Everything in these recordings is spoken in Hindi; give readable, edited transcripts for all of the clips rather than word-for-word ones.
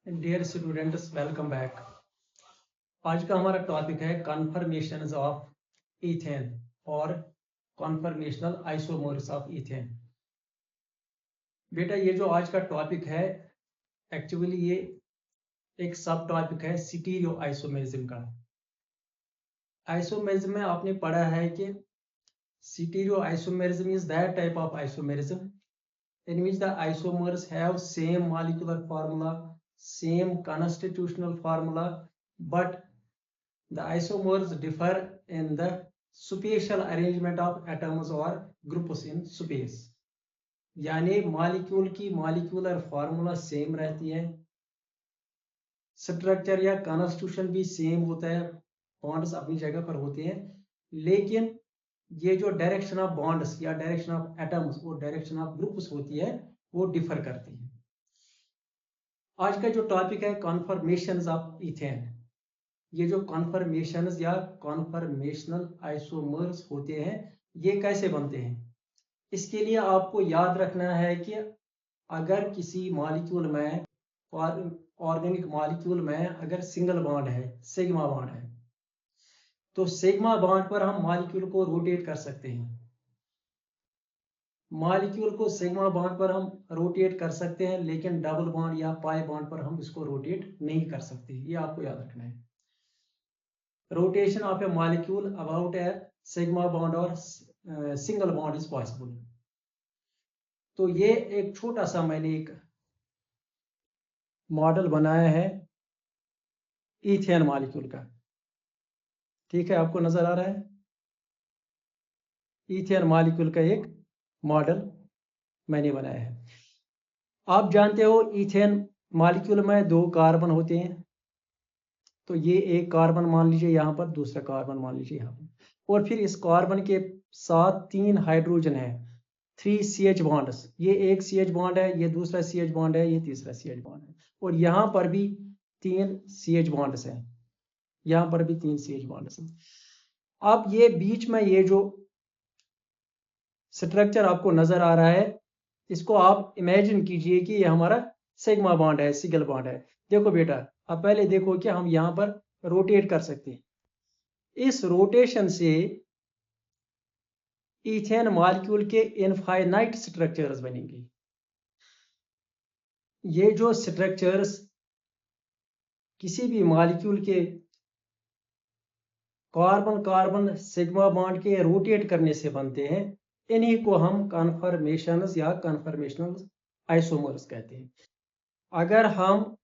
Dear students, welcome back. आज का हमारा टॉपिक है कन्फर्मेशंस ऑफ इथेन और कन्फर्मेशनल आइसोमर्स ऑफ इथेन। बेटा, ये जो आज का टॉपिक है, एक्चुअली ये एक सब टॉपिक है स्टीरियो आइसोमेरिज्म का। आइसोमेरिज्म में आपने पढ़ा है कि stereo isomerism is that type of isomerism in which the isomers have same molecular formula, same constitutional formula, but the isomers differ in the spatial arrangement of atoms or groups in space। यानी मॉलिक्यूल की मॉलिक्यूलर फार्मूला सेम रहती है, स्ट्रक्चर या कॉन्स्टिट्यूशन भी सेम होता है, बॉन्ड्स अपनी जगह पर होते हैं, लेकिन ये जो डायरेक्शन ऑफ बॉन्ड्स या डायरेक्शन ऑफ एटम्स और डायरेक्शन ऑफ ग्रुप्स होती है वो डिफर करती है। आज का जो टॉपिक है कॉन्फर्मेशंस ऑफ इथेन। ये जो कॉन्फर्मेशंस या कॉन्फर्मेशनल आइसोमर्स होते हैं ये कैसे बनते हैं, इसके लिए आपको याद रखना है कि अगर किसी मॉलिक्यूल में, ऑर्गेनिक मॉलिक्यूल में अगर सिंगल बॉन्ड है, सिग्मा बॉन्ड है, तो सिग्मा बॉन्ड पर हम मॉलिक्यूल को रोटेट कर सकते हैं। मॉलिक्यूल को सिग्मा बॉन्ड पर हम रोटेट कर सकते हैं, लेकिन डबल बॉन्ड या पाई बॉन्ड पर हम इसको रोटेट नहीं कर सकते। ये आपको याद रखना है। Rotation of a molecule about A sigma bond और सिंगल बॉन्ड इज पॉसिबल। तो ये एक छोटा सा मैंने एक मॉडल बनाया है इथेन मॉलिक्यूल का। ठीक है, आपको नजर आ रहा है इथेन मॉलिक्यूल का एक मॉडल मैंने बनाया है। आप जानते हो इथेन मॉलिक्यूल में 2 कार्बन होते हैं, तो ये एक कार्बन मान लीजिए यहाँ पर, दूसरा कार्बन मान लीजिए यहाँ पर, और फिर इस कार्बन के साथ 3 हाइड्रोजन है, 3 CH बॉन्ड्स। ये एक CH बॉन्ड है, ये दूसरा CH बॉन्ड है, ये तीसरा CH बॉन्ड है, और यहाँ पर भी 3 CH बॉन्ड्स हैं, यहाँ पर भी 3 CH बॉन्ड्स हैं। अब ये बीच में ये जो स्ट्रक्चर आपको नजर आ रहा है, इसको आप इमेजिन कीजिए कि ये हमारा सिग्मा बॉन्ड है, सिंगल बॉन्ड है। देखो बेटा, अब पहले देखो कि हम यहाँ पर रोटेट कर सकते हैं। इस रोटेशन से इथेन मॉलिक्यूल के इनफाइनाइट स्ट्रक्चर्स बनेंगे। ये जो स्ट्रक्चर्स किसी भी मॉलिक्यूल के कार्बन कार्बन सिग्मा बॉन्ड के रोटेट करने से बनते हैं, इन्हीं को हम कन्फर्मेशंस या कन्फर्मेशनल आइसोमर्स कहते हैं। अगर हम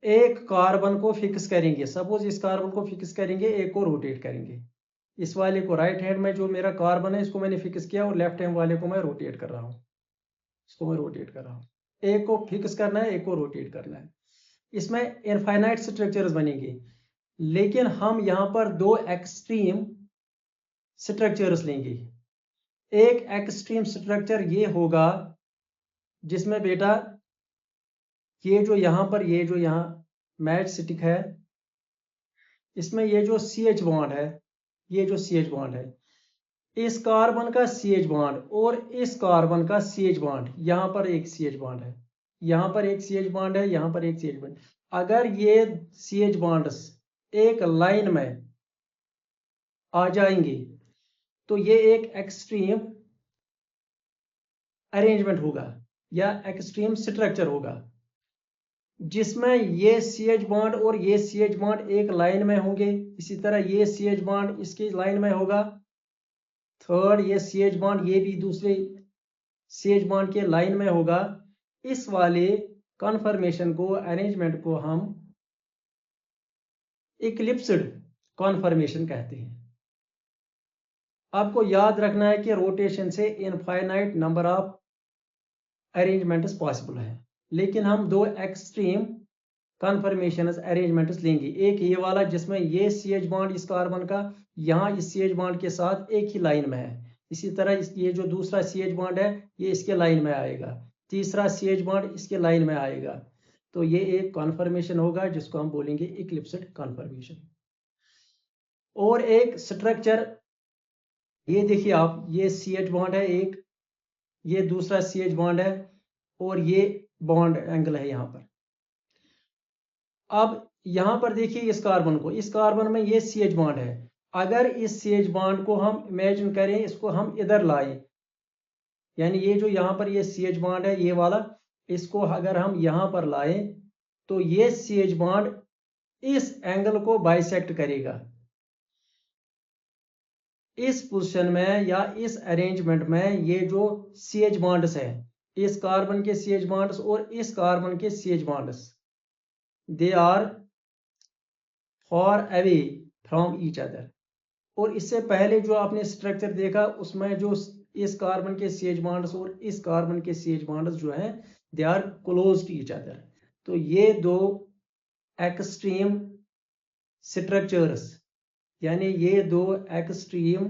एक कार्बन को फिक्स करेंगे, सपोज इस कार्बन को फिक्स करेंगे, एक को रोटेट करेंगे, इस वाले को राइट हैंड में जो मेरा कार्बन है इसको मैंने फिक्स किया, और लेफ्ट हैंड वाले को मैं रोटेट कर रहा हूँ, इसको मैं रोटेट कर रहा हूँ। एक को फिक्स करना है, एक को रोटेट करना है। इसमें इनफाइनाइट स्ट्रक्चर्स बनेंगे, लेकिन हम यहाँ पर 2 एक्सट्रीम स्ट्रक्चर्स लेंगे। एक एक्सट्रीम स्ट्रक्चर ये होगा जिसमें बेटा ये जो यहाँ पर, ये जो यहाँ मैच स्टिक है, इसमें ये जो CH बॉन्ड है, ये जो CH बॉन्ड है, इस कार्बन का CH बॉन्ड और इस कार्बन का CH बॉन्ड, यहाँ पर एक CH बॉन्ड है, यहाँ पर एक CH बॉन्ड है, यहाँ पर एक CH बॉन्ड। अगर ये CH बॉन्ड्स एक लाइन में आ जाएंगे तो ये एक एक्सट्रीम अरेंजमेंट होगा या एक्सट्रीम स्ट्रक्चर होगा, जिसमें ये CH बॉन्ड और ये CH बॉन्ड एक लाइन में होंगे। इसी तरह ये CH बॉन्ड इसकी लाइन में होगा, थर्ड ये CH बॉन्ड ये भी दूसरे CH बॉन्ड के लाइन में होगा। इस वाले कॉन्फर्मेशन को, अरेंजमेंट को हम इक्लिप्स्ड कॉन्फर्मेशन कहते हैं। आपको याद रखना है कि रोटेशन से infinite number of arrangements possible है, लेकिन हम 2 एक्सट्रीम कन्फर्मेशंस अरेंजमेंट्स लेंगे। एक ये वाला जिसमें ये CH बॉन्ड इस कार्बन का यहाँ इस CH बॉन्ड के साथ एक ही लाइन में है, इसी तरह ये जो दूसरा CH बॉन्ड है ये इसके लाइन में आएगा, तीसरा CH बॉन्ड इसके लाइन में आएगा। तो ये एक कॉन्फर्मेशन होगा जिसको हम बोलेंगे इक्लिप्स्ड कॉन्फर्मेशन। और एक स्ट्रक्चर ये देखिए आप, ये CH बॉन्ड है एक, ये दूसरा CH बॉन्ड है, और ये बॉन्ड एंगल है यहाँ पर। अब यहां पर देखिए इस कार्बन को, इस कार्बन में ये CH बॉन्ड है। अगर इस CH बॉन्ड को हम इमेजिन करें, इसको हम इधर लाएं, यानी ये जो यहां पर ये CH बॉन्ड है ये वाला, इसको अगर हम यहां पर लाएं तो ये CH बॉन्ड इस एंगल को बाइसेक्ट करेगा। इस पोजीशन में या इस अरेंजमेंट में ये जो CH बॉन्ड्स है, इस कार्बन के CH बॉन्ड्स और इस कार्बन के CH bonds, they are far away from each other. और इससे पहले जो आपने स्ट्रक्चर देखा उसमें जो इस कार्बन के CH बॉन्ड्स और इस कार्बन के CH बॉन्ड्स जो है they are close to each other. तो ये दो एक्सट्रीम स्ट्रक्चर्स, यानी ये दो एक्सट्रीम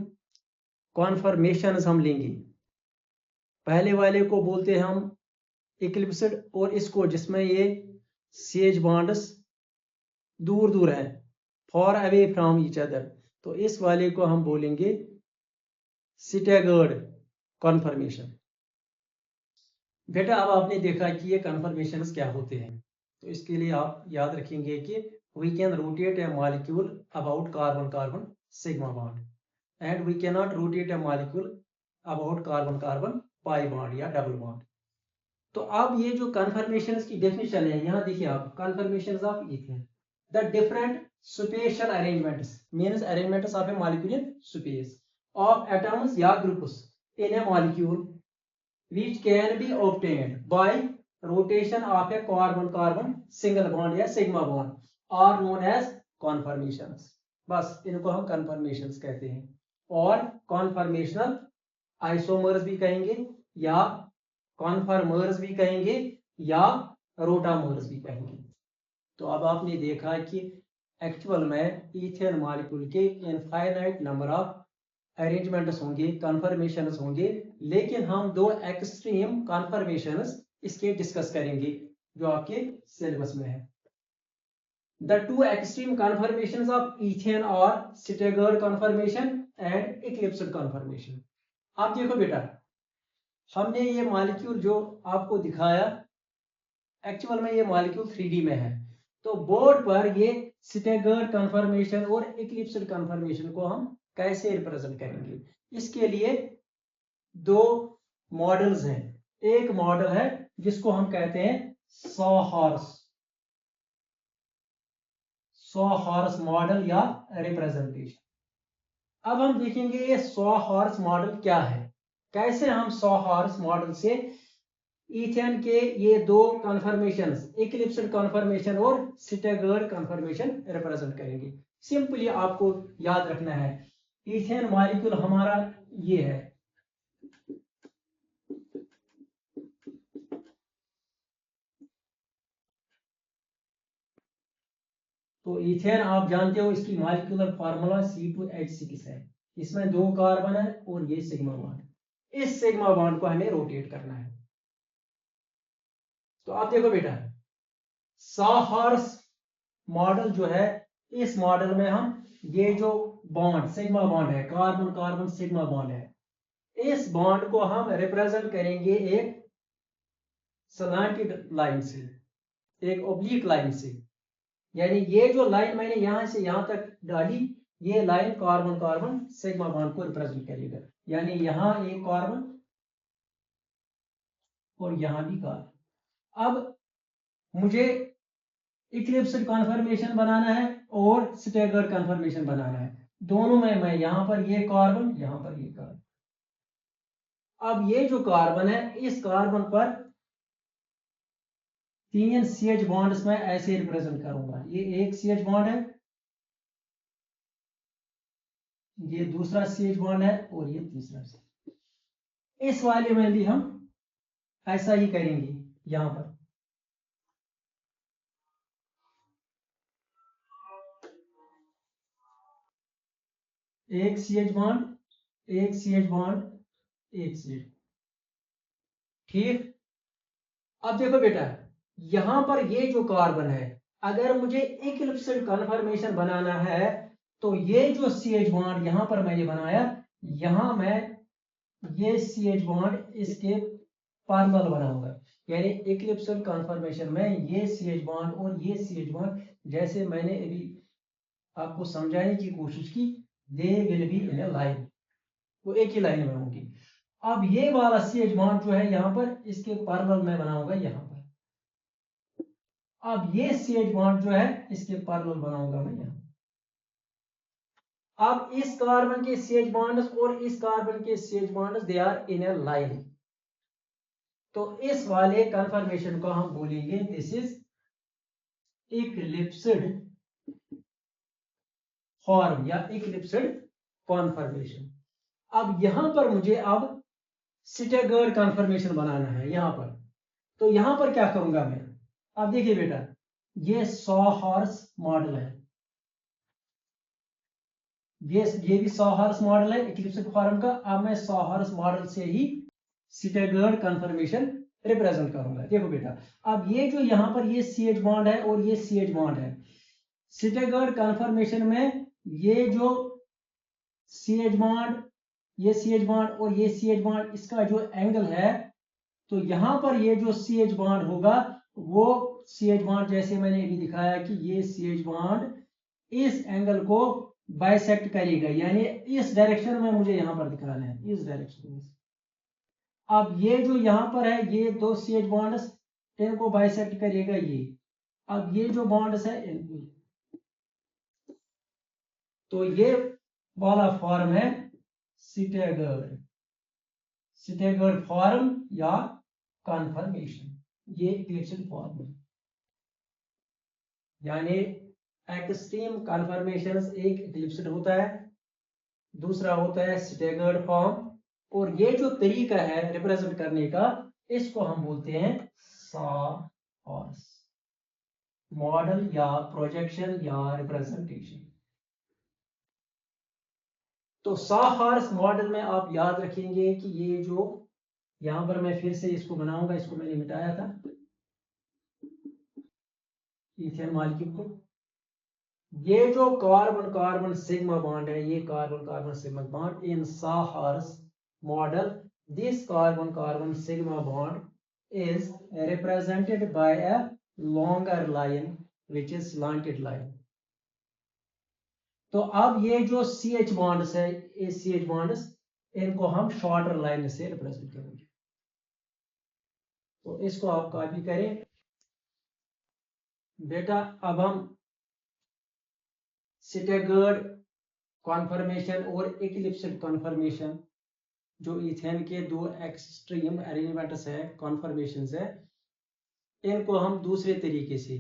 कॉन्फर्मेशंस हम लेंगे। पहले वाले को बोलते हैं हम इक्लिप्स्ड, और इसको जिसमें ये CH बॉन्ड्स दूर दूर है, for away from each other, तो इस वाले को हम बोलेंगे स्टैगर्ड कॉन्फर्मेशन। बेटा अब आपने देखा कि ये कन्फर्मेशंस क्या होते हैं, तो इसके लिए आप याद रखेंगे कि we can rotate a molecule about carbon carbon sigma bond, and we can not rotate a molecule about carbon carbon pi bond या डबल बॉन्ड। तो अब ये जो कन्फर्मेशंस की डेफिनेशन है, यहाँ देखिए आप, conformations of ethane, the different spatial arrangements means arrangements of a molecule in space of atoms या groups in a molecule which can be obtained by rotation of a carbon-carbon single bond या sigma bond are known as conformations। बस इनको हम conformations कहते हैं, और conformational isomers भी कहेंगे या conformers भी कहेंगे या rotamers भी कहेंगे। तो अब आपने देखा कि एक्चुअल में ईथेन मॉलिक्यूल के इनफाइनाइट नंबर ऑफ अरेंजमेंट्स होंगे, कन्फर्मेशंस होंगे, लेकिन हम दो एक्सट्रीम कन्फर्मेशंस इसके डिस्कस करेंगे जो आपके सिलेबस में है। The two extreme conformations of ethane और staggered conformation and eclipsed conformation. आप देखो बेटा, हमने ये मॉलिक्यूल जो आपको दिखाया, एक्चुअल में ये मॉलिक्यूल 3D में है, तो बोर्ड पर ये स्टैगर्ड कन्फर्मेशन और इक्लिप्स्ड कन्फर्मेशन को हम कैसे रिप्रेजेंट करेंगे। इसके लिए दो मॉडल्स हैं। एक मॉडल है जिसको हम कहते हैं सॉ-हॉर्स मॉडल या रिप्रेजेंटेशन। अब हम देखेंगे ये सॉ-हॉर्स मॉडल क्या है, कैसे हम सॉ-हॉर्स मॉडल से ईथेन के ये दो कन्फर्मेशंस, इक्लिप्स्ड कन्फर्मेशन और स्टैगर्ड कन्फर्मेशन रिप्रेजेंट करेंगे। सिंपली आपको याद रखना है, ईथेन मॉलिक्यूल हमारा ये है, तो ईथेन आप जानते हो इसकी मॉलिक्यूलर फार्मूला C2H6 है, इसमें दो कार्बन है और ये सिग्मा बॉन्ड, इस सिग्मा बॉन्ड को हमें रोटेट करना है। तो आप देखो बेटा, सॉ-हॉर्स मॉडल जो है, इस मॉडल में हम ये जो बॉन्ड सिग्मा बॉन्ड है, कार्बन कार्बन सिग्मा बॉन्ड है, इस बॉन्ड को हम रिप्रेजेंट करेंगे एक स्लैंटेड लाइन से, एक ऑब्लिक लाइन से। यानी ये जो लाइन मैंने यहां से यहां तक डाली, ये line carbon carbon sigma bond को रिप्रेजेंट करेगा। यानी यहां एक कार्बन और यहां भी कार्बन। अब मुझे इक्लिप्स्ड कन्फर्मेशन बनाना है और स्टैगर्ड कन्फर्मेशन बनाना है, दोनों में मैं यहां पर ये कार्बन, यहां पर ये कार्बन। अब ये जो कार्बन है, इस कार्बन पर 3 CH बॉन्ड्स में ऐसे रिप्रेजेंट करूंगा। ये एक CH बॉन्ड है, ये दूसरा CH बॉन्ड है और ये तीसरा। इस वाले में भी हम ऐसा ही करेंगे। यहां पर एक CH बॉन्ड, एक CH बॉन्ड, एक CH, ठीक। अब देखो बेटा, यहां पर ये जो कार्बन है, अगर मुझे इक्लिप्स्ड कन्फर्मेशन बनाना है तो ये जो CH बॉन्ड यहां पर मैंने बनाया, यहां मैं ये CH बॉन्ड इसके पैरेलल बनाऊंगा। यानी इक्लिप्स्ड कन्फर्मेशन में ये CH बॉन्ड और ये CH बॉन्ड जैसे मैंने अभी आपको समझाने की कोशिश की, they will be in a line, वो एक ही लाइन में होंगी। अब ये वाला CH बॉन्ड जो है यहाँ पर, इसके पैरेलल में बनाऊंगा यहाँ पर। अब ये CH बॉन्ड जो है इसके पैरेलल बनाऊंगा मैं यहाँ। अब इस कार्बन के CH बॉन्ड्स और इस कार्बन के CH bonds they are in a line, तो इस वाले कन्फर्मेशन को हम बोलेंगे दिस इज इक्लिप्सड फॉर्म या इक्लिप्सड कॉन्फर्मेशन। अब यहां पर मुझे अब स्टैगर्ड कन्फर्मेशन बनाना है यहां पर। तो यहां पर क्या करूंगा मैं, अब देखिए बेटा, ये 100 हॉर्स मॉडल है, ये भी 100 हॉर्स मॉडल है इक्लिप्सड फॉर्म का। अब मैं 100 हॉर्स मॉडल से ही स्टैगर्ड कन्फर्मेशन रिप्रेजेंट करूंगा। देखो बेटा, अब ये जो यहां पर ये CH बॉन्ड है और ये CH बॉन्ड है, स्टैगर्ड कन्फर्मेशन में ये जो CH बॉन्ड, ये CH बॉन्ड और ये CH बॉन्ड, इसका जो एंगल है, तो यहां पर ये जो CH बॉन्ड होगा वो CH बॉन्ड जैसे मैंने अभी दिखाया कि ये CH बॉन्ड इस एंगल को बाइसेक्ट करेगा, यानी इस डायरेक्शन में मुझे यहां पर दिखाना है, इस डायरेक्शन में। अब ये जो यहां पर है ये दो CH बॉन्ड्स, इनको बाइसेक्ट करेगा ये। अब ये जो बॉन्ड्स है इनको, तो ये वाला फॉर्म है स्टैगर्ड फॉर्म या कन्फर्मेशन, ये इक्लिप्सड फॉर्म है। यानी एक्सट्रीम कन्फर्मेशंस एक इक्लिप्सड होता है, दूसरा होता है स्टैगर्ड फॉर्म, और ये जो तरीका है रिप्रेजेंट करने का, इसको हम बोलते हैं सॉ हॉर्स मॉडल या प्रोजेक्शन या रिप्रेजेंटेशन। तो 100 हॉर्स मॉडल में आप याद रखेंगे कि ये जो यहां पर मैं फिर से इसको बनाऊंगा, इसको मैंने मिटाया था इथेन मॉलिक्यूल को। ये जो कार्बन कार्बन सिग्मा बॉन्ड है, ये carbon carbon sigma bond in 100 horse model, this carbon carbon sigma bond is represented by a longer line which is slanted line। तो अब ये जो CH बॉन्ड्स है, ये CH बॉन्ड्स, इनको हम शॉर्टर लाइन से रिप्रेजेंट करेंगे। तो इसको आप कॉपी करें बेटा। अब हम स्टैगर्ड कॉन्फर्मेशन और इक्लिप्सड कॉन्फर्मेशन, जो इथेन के दो एक्सट्रीम अरेंजमेंट्स है, कॉन्फर्मेशंस है, इनको हम दूसरे तरीके से,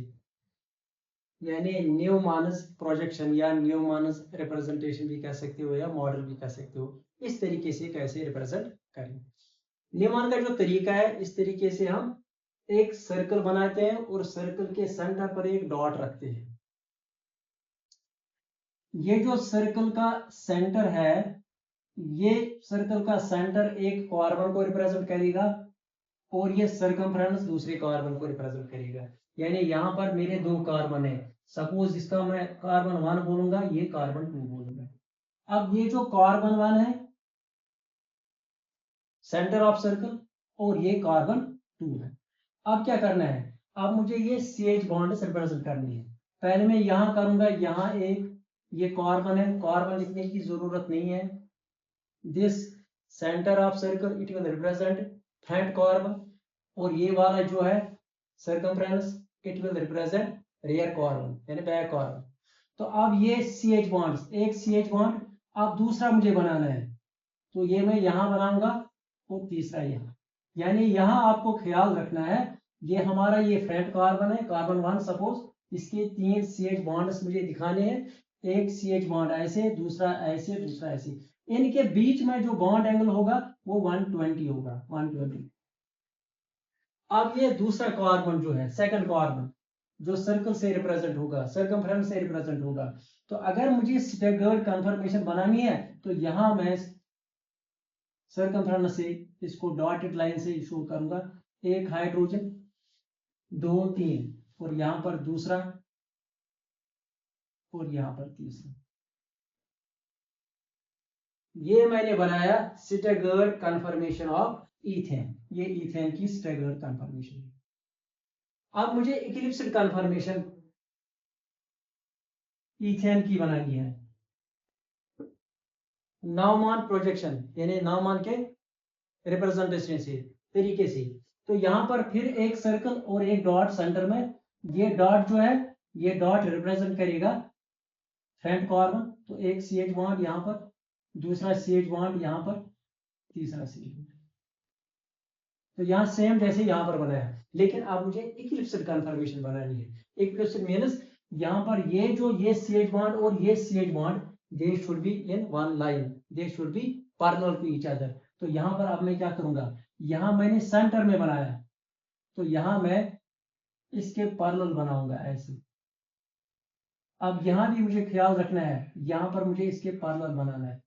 यानी न्यूमानस प्रोजेक्शन या न्यूमानस रिप्रेजेंटेशन भी कह सकते हो या मॉडल भी कह सकते हो, इस तरीके से कैसे रिप्रेजेंट करें। न्यूमान का जो तरीका है, इस तरीके से हम एक सर्कल बनाते हैं और सर्कल के सेंटर पर एक डॉट रखते हैं। ये जो सर्कल का सेंटर है, ये सर्कल का सेंटर एक कार्बन को रिप्रेजेंट करेगा और ये सर्कमफ्रेंस दूसरे कार्बन को रिप्रेजेंट करेगा। यानी यहां पर मेरे दो कार्बन है, सपोज इसका मैं कार्बन 1 बोलूंगा, ये कार्बन 2 बोलूंगा। अब ये जो कार्बन 1 है सेंटर ऑफ सर्कल और ये कार्बन 2 है। अब क्या करना है, अब मुझे ये CH बॉन्ड रिप्रेजेंट करनी है। पहले मैं यहां करूंगा, यहां एक ये कार्बन है, कार्बन लिखने की जरूरत नहीं है। This centre of circle it will represent front carbon, और ये वाला जो है circumference it will represent rear carbon यानी बैक कार्बन। तो अब ये CH बॉन्ड्स, एक CH बॉन्ड, अब दूसरा मुझे बनाना है, तो ये मैं यहां बनाऊंगा और तीसरा यहाँ। यानी यहां आपको ख्याल रखना है, ये हमारा ये फ्रंट कार्बन है, कार्बन 1 सपोज, इसके 3 CH बॉन्ड्स मुझे दिखाने हैं, एक CH बॉन्ड ऐसे, दूसरा ऐसे, दूसरा ऐसे, इनके बीच में जो बॉन्ड एंगल होगा वो 120 होगा, 120। अब ये दूसरा कार्बन जो है, सेकंड कार्बन, जो सर्कल से रिप्रेजेंट होगा, सर्कमफ्रेंस से रिप्रेजेंट होगा, तो अगर मुझे स्टैगर्ड कन्फर्मेशन बनानी है तो यहां मैं सर्कमफ्रेंस से इसको डॉटेड लाइन से शो करूंगा, एक हाइड्रोजन, 2 3, और यहां पर दूसरा और यहां पर तीसरा। ये मैंने बनाया स्टैगर्ड कन्फर्मेशन ऑफ इथेन, ये इथेन की स्टैगर्ड कन्फर्मेशन। अब मुझे इक्लिप्सड कन्फर्मेशन इथेन की बनानी है। नाउमान प्रोजेक्शन यानी नाउमान के रिप्रेजेंटेशन से तरीके से। तो यहां पर फिर एक सर्कल और एक डॉट सेंटर में, ये डॉट जो है ये डॉट रिप्रेजेंट करेगा फ्रंट कार्बन। तो एक CH बॉन्ड यहां पर, दूसरा CH बॉन्ड यहां पर, तीसरा CH बॉन्ड। तो यहाँ सेम जैसे यहां पर बनाया है, लेकिन अब मुझे इक्लिप्सड कन्फर्मेशन बनानी है। इक्लिप्सड मींस यहाँ पर ये जो ये CH बॉन्ड और ये CH bond, they should be in one line, they should be parallel to each other. तो यहाँ पर अब मैं क्या करूंगा, यहाँ मैंने सेंटर में बनाया, तो यहाँ मैं इसके पैरेलल बनाऊंगा ऐसे। अब यहाँ भी मुझे ख्याल रखना है, यहाँ पर मुझे इसके पैरेलल बनाना है,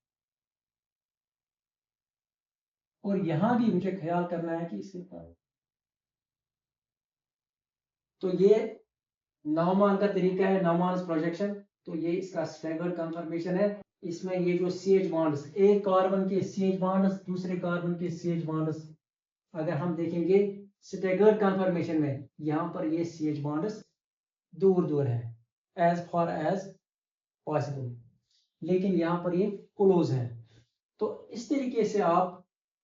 और यहाँ भी मुझे ख्याल करना है कि इसके पैरेलल। तो ये नाउमान का तरीका है, नाउमान्स प्रोजेक्शन। तो ये इसका स्टैगर्ड कन्फर्मेशन है। इसमें ये जो CH बॉन्ड्स, एक कार्बन के CH बॉन्ड्स, दूसरे कार्बन के CH बॉन्ड्स, अगर हम देखेंगे स्टैगर्ड कन्फर्मेशन में, यहाँ पर ये CH बॉन्ड्स दूर दूर है एज फार एज पॉसिबल, लेकिन यहाँ पर ये क्लोज है। तो इस तरीके से आप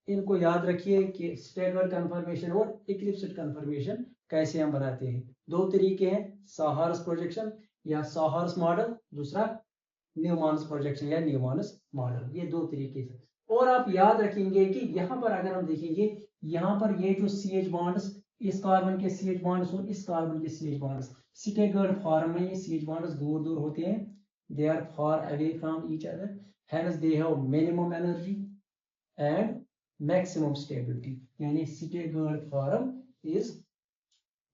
इनको याद रखिए कि स्टैगर्ड कन्फर्मेशन और इक्लिप्सड कन्फर्मेशन कैसे हम बनाते हैं। दो तरीके हैं, साहार्स प्रोजेक्शन या साहार्स मॉडल, दूसरा न्यूमान्स प्रोजेक्शन या न्यूमान्स मॉडल। ये दो तरीके हैं। और आप याद रखेंगे कि यहाँ पर अगर हम देखेंगे, यहाँ पर ये जो CH बॉन्ड्स, इस कार्बन के CH बॉन्ड्स और इस कार्बन के CH बॉन्ड्स, स्टैगर्ड फॉर्म में ये CH बॉन्ड्स दूर दूर होते हैं, they are far away from each other, hence they have minimum energy and maximum stability, यानी staggered form is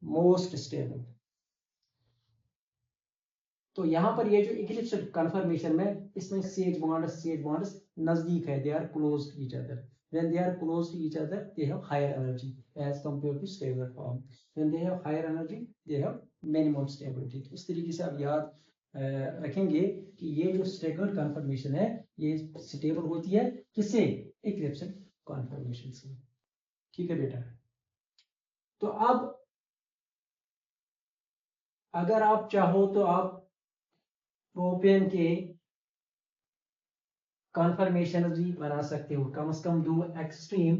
most stable। तो यहाँ पर ये जो इक्लिप्सड कन्फर्मेशन में, इसमें CH bonds नजदीक है, they are close to each other। when they are close to each other they have higher energy as compared to staggered form। when they have higher energy they have minimum stability। तो इस तरीके से आप याद रखेंगे कि ये जो स्टैगर्ड कन्फर्मेशन है ये स्टेबल होती है किससे, इक्लिप्सड कन्फर्मेशन से। ठीक है बेटा। तो अब अगर आप चाहो तो आप प्रोपेन के कन्फर्मेशन भी बना सकते हो, कम से कम दो एक्सट्रीम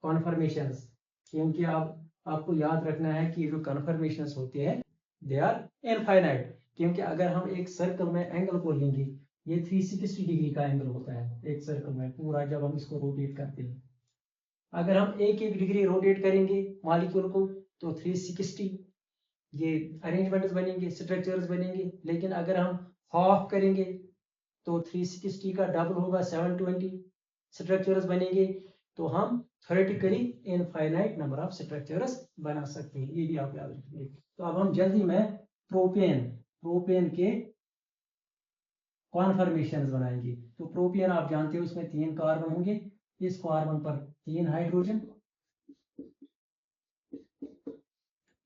कन्फर्मेशंस, क्योंकि आपको याद रखना है कि जो कन्फर्मेशंस होते हैं दे आर इनफाइनाइट। क्योंकि अगर हम एक सर्कल में एंगल को लेंगे, ये 360 डिग्री का एंगल होता है एक सर्कल में पूरा, जब हम इसको रोटेट करते हैं। अगर हम एक डिग्री रोटेट करेंगे मॉलिक्यूल को तो 360 ये अरेंजमेंट्स बनेंगे, स्ट्रक्चर्स बनेंगे। लेकिन अगर हम हाफ करेंगे तो 360 का डबल होगा, 720 स्ट्रक्चर्स बनेंगे। तो हम theoretically infinite number of structures बना सकते हैं, ये भी आप याद रखिए। तो अब हम जल्दी में प्रोपेन के कॉन्फर्मेशंस बनाएंगे। तो प्रोपेन आप जानते हो इसमें 3 कार्बन होंगे, इस कार्बन पर 3 हाइड्रोजन,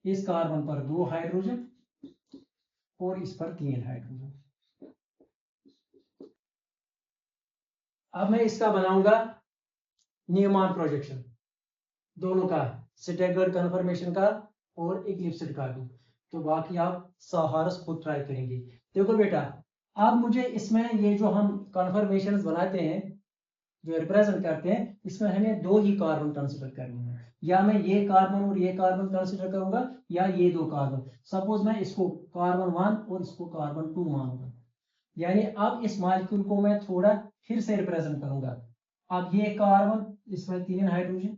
इस कार्बन पर 2 हाइड्रोजन और इस पर 3 हाइड्रोजन। अब मैं इसका बनाऊंगा न्यूमान प्रोजेक्शन, दोनों का, स्टैगर्ड कन्फर्मेशन का और इक्लिप्सड का भी। तो बाकी आप साहारस खुद ट्राई करेंगे। देखो बेटा, अब मुझे इसमें ये जो हम कन्फर्मेशंस बनाते हैं, जो रिप्रेजेंट करते हैं, इसमें हमें 2 ही कार्बन कंसिडर करने हैं। या मैं ये कार्बन और ये कार्बन कंसिडर करूंगा, या ये 2 कार्बन। सपोज मैं इसको कार्बन 1 और इसको कार्बन 2 मानूंगा, यानी अब इस मॉलिक्यूल को मैं थोड़ा फिर से रिप्रेजेंट करूंगा। अब ये कार्बन, इसमें 3 हाइड्रोजन।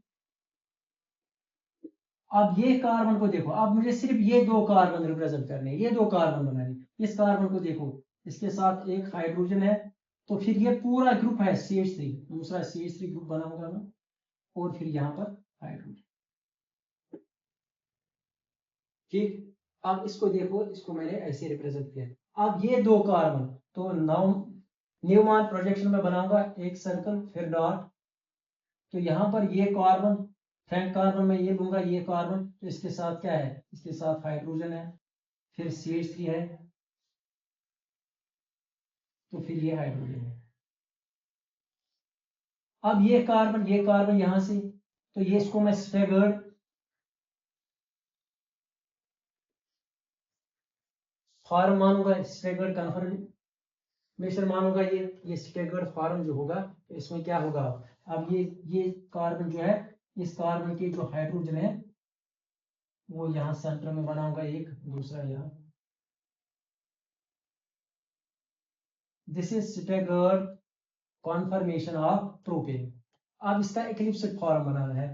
अब ये कार्बन को देखो, अब मुझे सिर्फ ये 2 कार्बन रिप्रेजेंट करने, ये 2 कार्बन बनाने। इस कार्बन को देखो, इसके साथ एक हाइड्रोजन है, तो फिर ये पूरा ग्रुप है CH3, दूसरा CH3 ग्रुप बनाऊंगा मैं, और फिर यहाँ पर हाइड्रोजन। ठीक, अब इसको देखो, इसको मैंने ऐसे रिप्रेजेंट किया। अब ये 2 कार्बन, तो न्यूमान प्रोजेक्शन में बनाऊंगा एक सर्कल, फिर डॉट। तो यहाँ पर ये कार्बन, फ्रंट कार्बन में ये लूंगा, ये कार्बन, तो इसके साथ क्या है, इसके साथ हाइड्रोजन है, फिर CH3 है, तो फिर ये हाइड्रोजन है। अब ये कार्बन यहां से, तो ये इसको मैं स्टैगर्ड फॉर्म मानूंगा, स्टैगर्ड कन्फर्मेशन मानूंगा, ये स्टैगर्ड फॉर्म जो होगा इसमें क्या होगा, अब ये कार्बन जो है, इस कार्बन के जो हाइड्रोजन है वो यहाँ सेंटर में बनाऊंगा एक, दूसरा यहाँ, this is staggered conformation of propane. अब इसका इक्लिप्सिड फॉर्म बनाना है,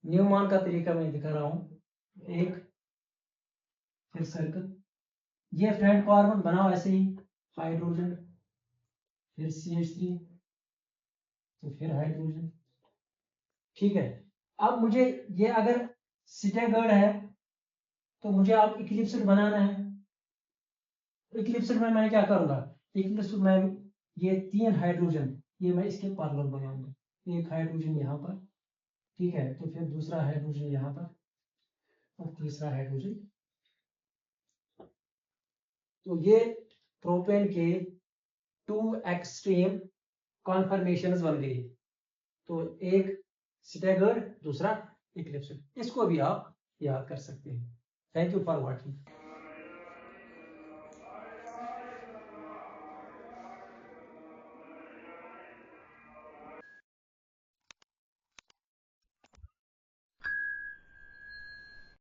न्यूमान का तरीका मैं दिखा रहा हूं, एक फिर सर्कल, ये फ्रेंड कार्बन बनाओ ऐसे ही, हाइड्रोजन फिर CH3 तो फिर हाइड्रोजन, ठीक है। अब मुझे ये अगर स्टैगर्ड है तो मुझे अब इक्लिप्सिड बनाना है। इक्लिप्सिड में मैं क्या करूंगा, इक्लिप्सिड में ये 3 हाइड्रोजन ये मैं इसके पैरेलल बनाऊंगा, एक हाइड्रोजन यहाँ पर, ठीक है, तो फिर दूसरा हाइड्रोजन यहाँ पर और तीसरा हाइड्रोजन, तो ये प्रोपेन के 2 एक्सट्रीम कॉन्फर्मेशंस बन गई, तो एक स्टैगर्ड दूसरा इक्लिप्सिड, इसको भी आप याद कर सकते हैं। Thank you for watching.